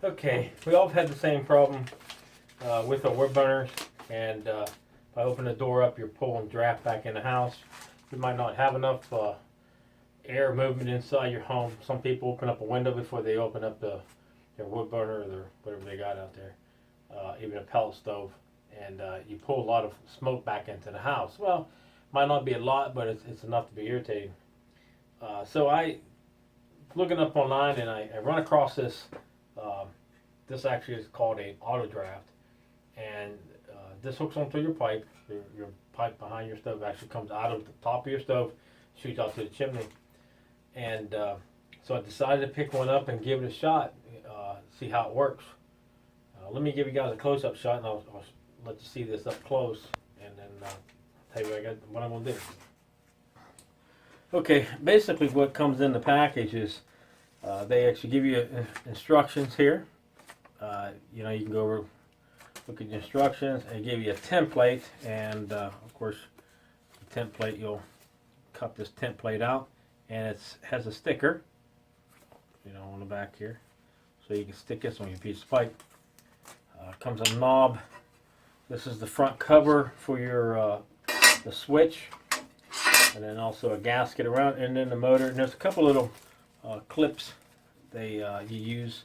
Okay, we all have had the same problem with our wood burners, and if I open the door up, you're pulling draft back in the house. You might not have enough air movement inside your home. Some people open up a window before they open up their wood burner or their whatever they got out there, even a pellet stove, and you pull a lot of smoke back into the house. Well, might not be a lot, but it's enough to be irritating. So I looking up online, and I run across this. This actually is called an auto draft, and this hooks onto your pipe. Your pipe behind your stove actually comes out of the top of your stove, shoots out to the chimney, and so I decided to pick one up and give it a shot, see how it works. Let me give you guys a close-up shot, and I'll let you see this up close, and then tell you what I'm gonna do. Okay, basically what comes in the package is they actually give you instructions here. You know, you can go over, look at the instructions, and give you a template, and of course the template, you'll cut this template out, and it has a sticker, you know, on the back here, so you can stick this on your piece of pipe. Comes a knob. This is the front cover for your the switch, and then also a gasket around, and then the motor. And there's a couple little clips they you use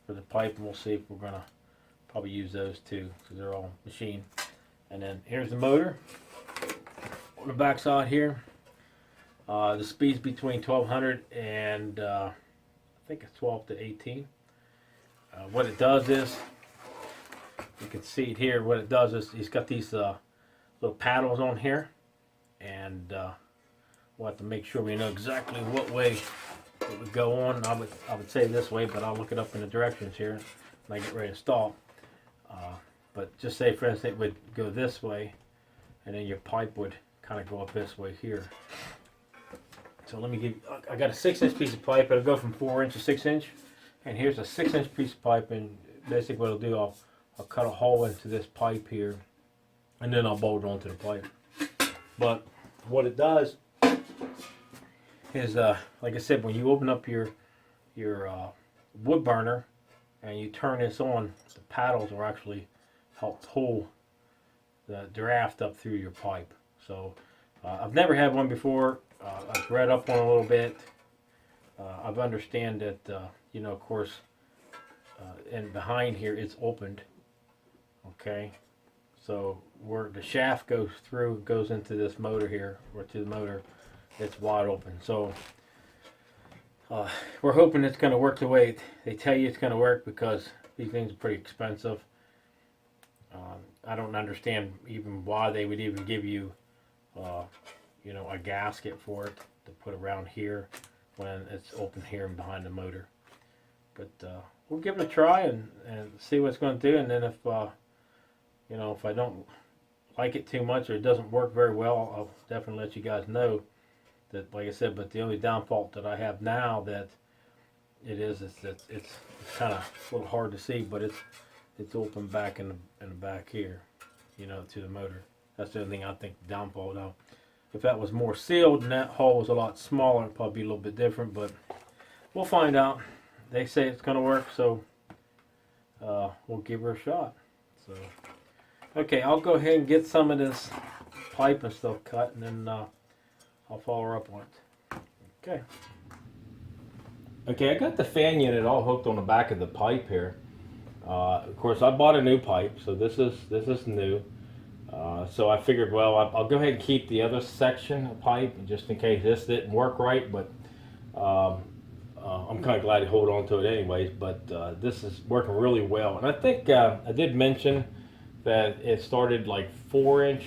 for the pipe, and we'll see if we're gonna probably use those too, because they're all machine. And then here's the motor on the back side here. The speed's between 1200 and I think it's 12 to 18. What it does is, you can see it here. What it does is he's got these little paddles on here, and we'll have to make sure we know exactly what way it would go on. I would say this way, but I'll look it up in the directions here when I get ready to stall. But just say, for instance, it would go this way, and then your pipe would kind of go up this way here. So let me give. I got a 6-inch piece of pipe. It'll go from 4-inch to 6-inch, and here's a 6-inch piece of pipe. And basically, what I'll do, I'll cut a hole into this pipe here, and then I'll bolt it onto the pipe. But what it does is, like I said, when you open up your wood burner and you turn this on, the paddles will actually help pull the draft up through your pipe. So I've never had one before. I've read up on it a little bit. I've understand that you know, of course, and behind here it's opened. Okay, so where the shaft goes through, goes into this motor here, or to the motor, it's wide open. So we're hoping it's going to work the way they tell you it's going to work, because these things are pretty expensive. I don't understand even why they would even give you, you know, a gasket for it to put around here when it's open here and behind the motor. But we'll give it a try and see what it's going to do, and then if you know, if I don't like it too much or it doesn't work very well, I'll definitely let you guys know that, like I said. But the only downfall that I have now that it is that it's kind of a little hard to see, but it's open back in the back here, you know, to the motor. That's the only thing I think the downfall. Now, if that was more sealed and that hole was a lot smaller, it'd probably be a little bit different, but we'll find out. They say it's going to work, so we'll give her a shot. So, okay, I'll go ahead and get some of this pipe and stuff cut, and then I'll follow her up on it. Okay. Okay, I got the fan unit all hooked on the back of the pipe here. Of course, I bought a new pipe, so this is new. So I figured, well, I'll go ahead and keep the other section of pipe just in case this didn't work right. But I'm kind of glad to hold on to it anyways. But this is working really well, and I think I did mention that it started like 4-inch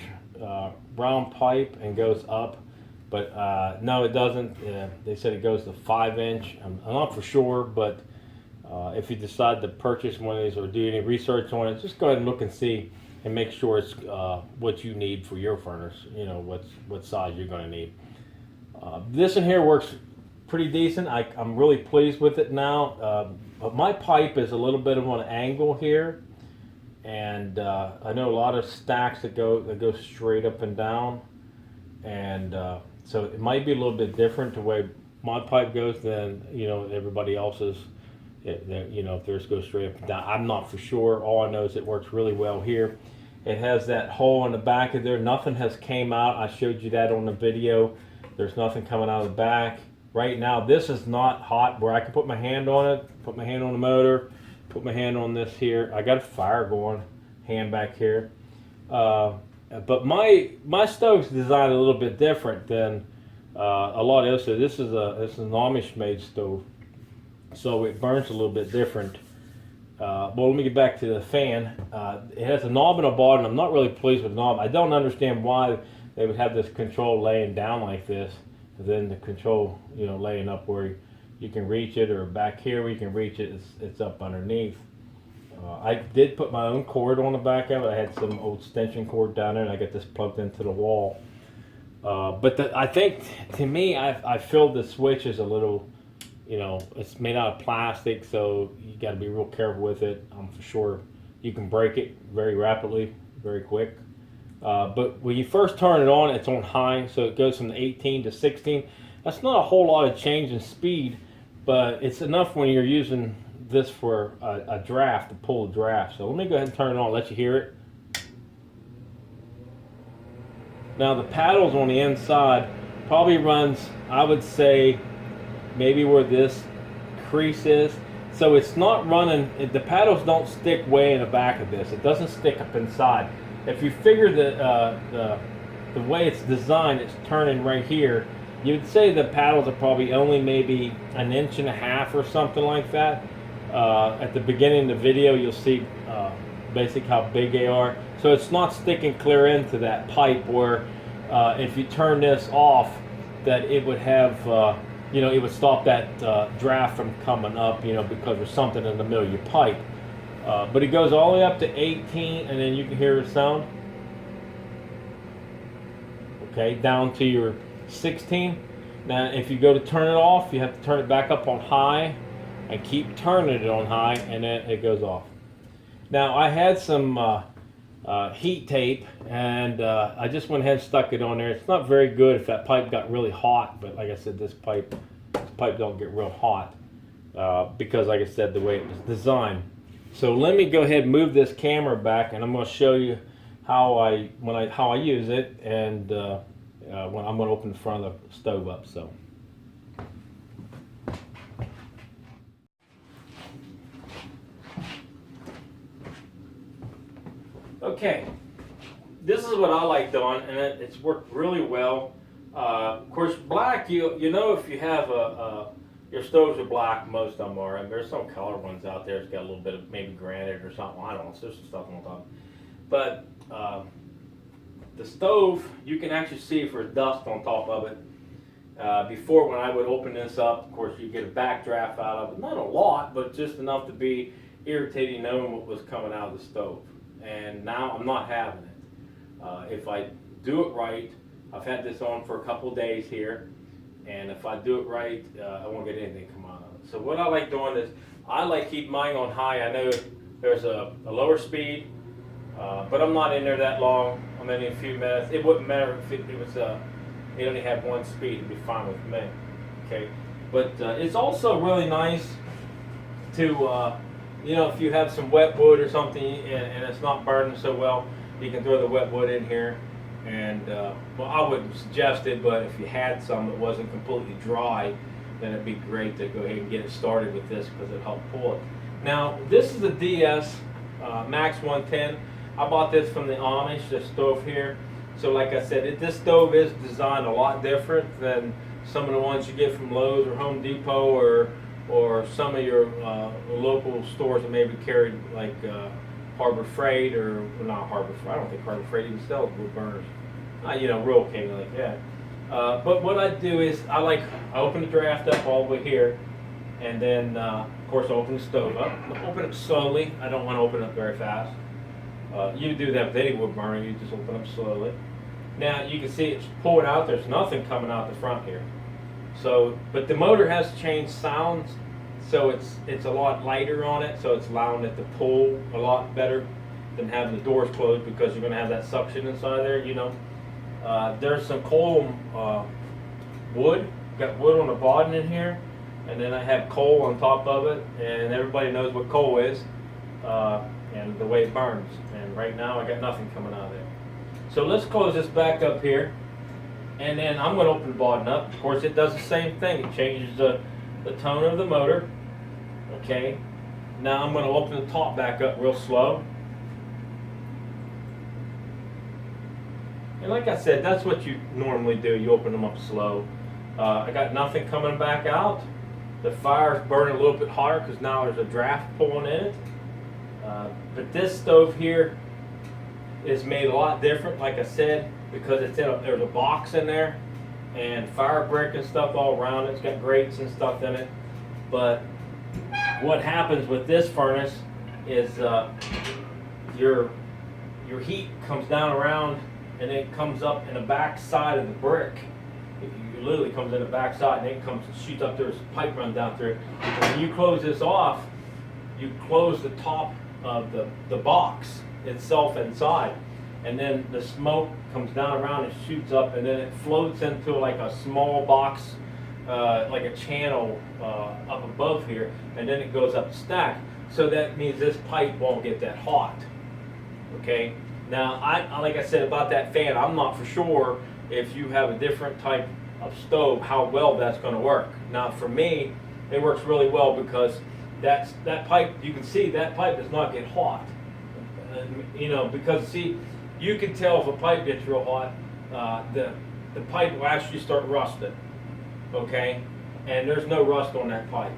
round pipe and goes up, but no, it doesn't. They said it goes to 5-inch. I'm not for sure, but if you decide to purchase one of these or do any research on it, just go ahead and look and see and make sure it's what you need for your furnace. You know what size you're going to need. This in here works pretty decent. I'm really pleased with it now. But my pipe is a little bit of an angle here, and I know a lot of stacks that go straight up and down, and so it might be a little bit different the way my pipe goes than, you know, everybody else's You know, if theirs goes straight up and down. I'm not for sure. All I know is it works really well here. It has that hole in the back of there. Nothing has came out. I showed you that on the video. There's nothing coming out of the back. Right now, this is not hot where I can put my hand on it, put my hand on the motor, put my hand on this here. I got a fire going, hand back here. But my stove's designed a little bit different than a lot of this. This is an Amish made stove, so it burns a little bit different. Well, let me get back to the fan. It has a knob and a bottom. I'm not really pleased with the knob. I don't understand why they would have this control laying down like this, and then the control, you know, laying up where you can reach it, or back here where you can reach it. It's up underneath. I did put my own cord on the back of it. I had some old extension cord down there, and I got this plugged into the wall. But I think, to me, I feel the switch is a little, you know, it's made out of plastic, so you got to be real careful with it. I'm for sure you can break it very rapidly, very quick. But when you first turn it on, it's on high, so it goes from 18 to 16. That's not a whole lot of change in speed, but it's enough when you're using this for a draft, to pull a draft. So let me go ahead and turn it on, let you hear it. Now the paddles on the inside probably runs, I would say, maybe where this crease is. So it's not running, the paddles don't stick way in the back of this. It doesn't stick up inside. If you figure the way it's designed, it's turning right here, you'd say the paddles are probably only maybe 1.5 inches or something like that. At the beginning of the video, you'll see basically how big they are. So it's not sticking clear into that pipe where if you turn this off, that it would have, you know, it would stop that draft from coming up, you know, because there's something in the middle of your pipe. But it goes all the way up to 18, and then you can hear the sound. Okay, down to your 16. Now, if you go to turn it off, you have to turn it back up on high and keep turning it on high, and then it goes off. Now, I had some heat tape, and I just went ahead and stuck it on there. It's not very good if that pipe got really hot, but like I said, this pipe don't get real hot because, like I said, the way it was designed. So let me go ahead and move this camera back, and I'm going to show you how I use it, and when I'm going to open the front of the stove up. So. Okay, this is what I like doing, and it's worked really well. Of course, black, you know, if you have your stoves are black, most of them are, and there's some color ones out there that's got a little bit of maybe granite or something. I don't know, there's some stuff on top. But the stove, you can actually see if there's dust on top of it. Before, when I would open this up, of course, you get a backdraft out of it. Not a lot, but just enough to be irritating knowing what was coming out of the stove. And now I'm not having it. If I do it right, I've had this on for a couple of days here, and if I do it right, I won't get anything come out of it. So what I like doing is, I like keep mine on high. I know there's a lower speed, but I'm not in there that long. I'm in a few minutes. It wouldn't matter if it was it only had one speed. It'd be fine with me. Okay, but it's also really nice to you know, if you have some wet wood or something and it's not burning so well, you can throw the wet wood in here. And well, I wouldn't suggest it, but if you had some that wasn't completely dry, then it'd be great to go ahead and get it started with this, because it'll help pull it. Now, this is a DS Max 110. I bought this from the Amish, this stove here. So like I said, this stove is designed a lot different than some of the ones you get from Lowe's or Home Depot, or some of your local stores that maybe carry, like Harbor Freight, or well, not Harbor Freight. I don't think Harbor Freight even sells wood burners. You know, real occasionally like that. But what I do is I open the draft up all the way here, and then of course I open the stove up. I open it slowly. I don't want to open it up very fast. You do that with any wood burner. You just open up slowly. Now you can see it's pulling out. There's nothing coming out the front here. So, but the motor has changed sounds, so it's a lot lighter on it, so it's allowing it to pull a lot better than having the doors closed, because you're going to have that suction inside there, you know. There's some coil wood, got wood on the bottom in here, and then I have coal on top of it, and everybody knows what coal is, and the way it burns. And right now I got nothing coming out of there. So let's close this back up here, and then I'm going to open the bottom up. Of course, it does the same thing. It changes the tone of the motor. Okay. Now I'm going to open the top back up real slow. And like I said, that's what you normally do. You open them up slow. I got nothing coming back out. The fire's burning a little bit hotter because now there's a draft pulling in it. But this stove here is made a lot different, like I said, because there's a box in there and fire brick and stuff all around it. It's got grates and stuff in it. But what happens with this furnace is your heat comes down around and it comes up in the back side of the brick. It literally comes in the back side and then shoots up. There's a pipe run down through it. When you close this off, you close the top of the box itself inside, and then the smoke comes down around and shoots up, and then it floats into like a small box, like a channel up above here, and then it goes up the stack. So that means this pipe won't get that hot. Okay. Now, like I said about that fan, I'm not for sure if you have a different type of stove how well that's going to work. Now, for me, it works really well because that pipe, you can see that pipe does not get hot. You know, because see, you can tell if a pipe gets real hot, the pipe will actually start rusting. Okay, and there's no rust on that pipe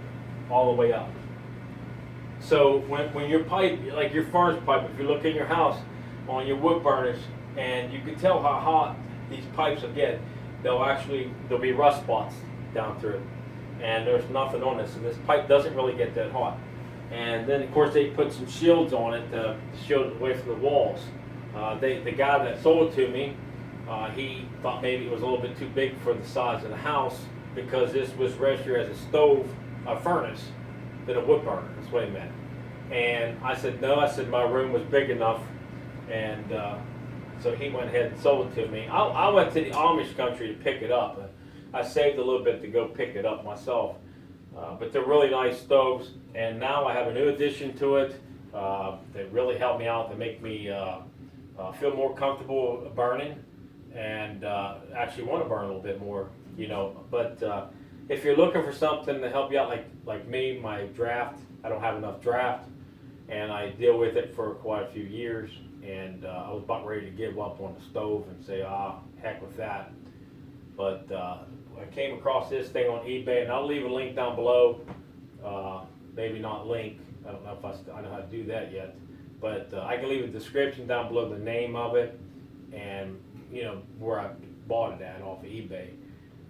all the way up. So when your pipe, like your furnace pipe, if you look in your house on your wood burners, and you can tell how hot these pipes will get, there'll be rust spots down through it, and there's nothing on this, and this pipe doesn't really get that hot. And then of course they put some shields on it to shield it away from the walls. The guy that sold it to me, he thought maybe it was a little bit too big for the size of the house because this was registered as a stove, a furnace, than a wood burner. That's what he meant. And I said no. I said my room was big enough, and so he went ahead and sold it to me. I went to the Amish country to pick it up. I saved a little bit to go pick it up myself. But they're really nice stoves, and now I have a new addition to it. They really help me out. They make me feel more comfortable burning, and actually want to burn a little bit more, you know. But if you're looking for something to help you out, like me, my draft, I don't have enough draft, and I deal with it for quite a few years, and I was about ready to give up on the stove and say, heck with that. But I came across this thing on eBay, and I'll leave a link down below. Maybe not link. I don't know if I know how to do that yet. But I can leave a description down below, the name of it, and you know where I bought it at off of eBay.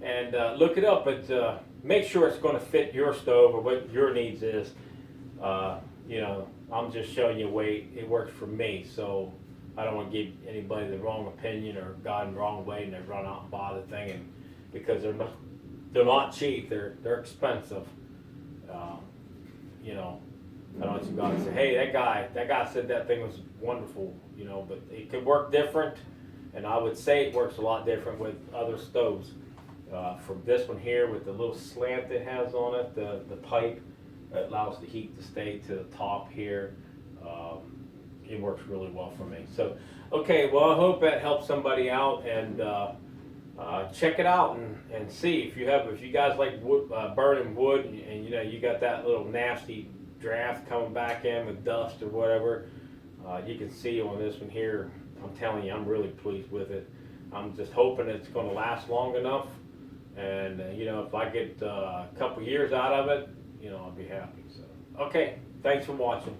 And look it up, but make sure it's going to fit your stove or what your needs is. You know, I'm just showing you a way it works for me, so I don't want to give anybody the wrong opinion or guide them the wrong way and they run out and buy the thing, and because they're not cheap, they're expensive. You know, I don't want you guys to say, hey, that guy said that thing was wonderful, you know, but it could work different, and I would say it works a lot different with other stoves. From this one here with the little slant it has on it, the pipe that allows the heat to stay to the top here. It works really well for me. So, okay, well, I hope that helps somebody out, and check it out and see if you guys like wood, burning wood, and you know you got that little nasty draft coming back in with dust or whatever. You can see on this one here. I'm telling you, I'm really pleased with it. I'm just hoping it's going to last long enough, and you know, if I get a couple years out of it, you know, I'll be happy. So, okay, thanks for watching.